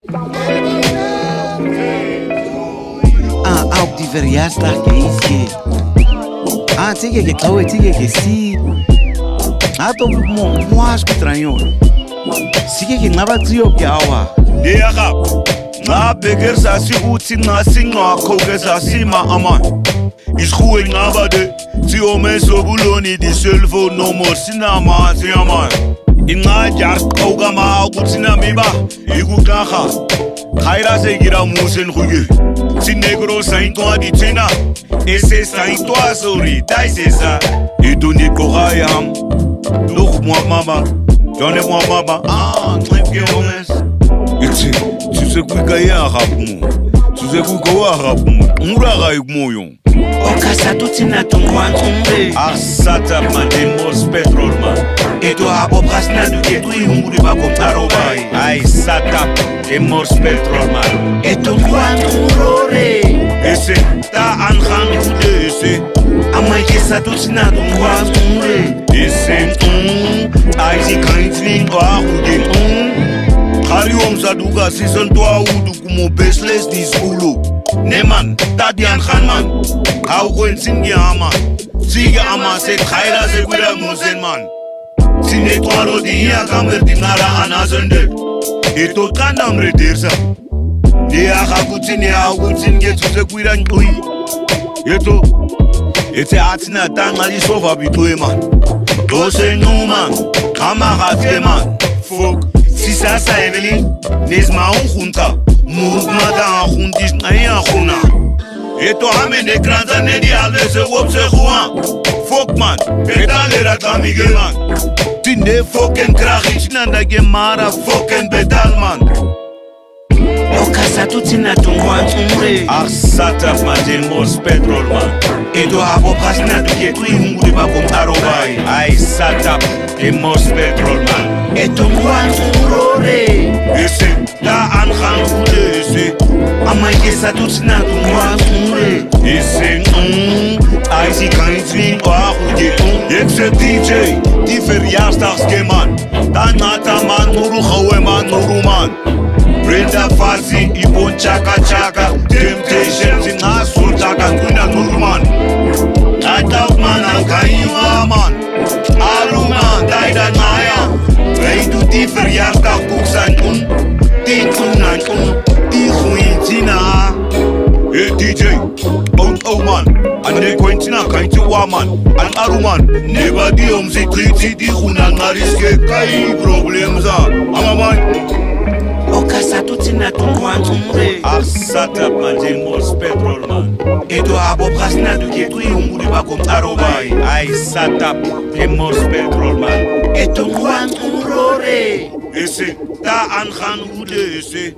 Auch die verjaarsdag is je. Tige que tau tige que si. Ato mo acho estranho. Sige que ngaba tio que awa. Dia rap. Na beger sasi uti na singa koge sasi ma aman. Is goed ngaba de. Si o men so buloni di selvo no more sinama si aman. Inga jar koga ma utina miba. Igu kaha. Khaira se gira musen khuge. Si negro sain to adi tina. Ese sain to asori dai sesa. Itu ni kohayam. Look moi mama. Johnny moi mama. Trip que homes. Iti, tu sais que kaya rap mo. Tu sais que kowa rap mo. Mura rai mo yon. Okasa tutina tungwan tumbe. Arsata man demos petrol man. Eto abo prasna du ketu yunguri ba komtaro bai. Ai sata demos petrol man. Eto ngwan turore. Ese ta anhan kude ese. Amai kesa tutina tungwan tumbe. Ese ai si kaintlin wa kude Hari saduga season 2 udu kumo baseless dis ulu. Neman, tadian khanman. Kau kuen singi ama. Sige ama se khaira se guda musen man. Sine twaro di hiya kamer di nara anazende. Eto kanam redirsa. Dia hakutin ya hakutin getu se guda ngui. Eto. Ete atina tangali sofa bitue man. Dose numan. Kamarate man. Fuck. Si sasa Evelyn, nesma junta, mugmada juntis naya juna. Eto amene kranza nedi alvese wopse juan. Fuck man, pedalera ta Miguel man. Tinde fucking krachich nanda gemara fucking pedal man. Okasa tutina tungwan tumre. Arsata mademos petrol man. Eto abo prasna du ketu yunguri ba komtaro bai. Ai sata demos petrol man. Eto ngwan turore. Ese ta anhan kude ese. Amai kesa tutina tungwan tumre. Ese ai si kaintlin wa kude Ese DJ die verjaarsdagsgeman. Tanata man nuru gawe man nuru man. Brenda Fassi, Ibon Chaka Chaka, Temptation, Sina Sultaka, Kuna Nurman. Attack man, Alkaiwa man, Aruman, Daida Naya. Ray to die verjaarsdag koeksan Tikun en die goeie Tina. Hey DJ, oud man, en de Quentina kaintje wa man, en Aruman. Neba die om zich triti, die goena nariske, kai problem za. Amaman. Okasa tutina tungwan tumre. Arsata mademos petrol man. Eto abo prasna du ketu yunguri ba komtaro bai. Ai sata demos petrol man. Eto ngwan turore. Ese ta anhan hude ese.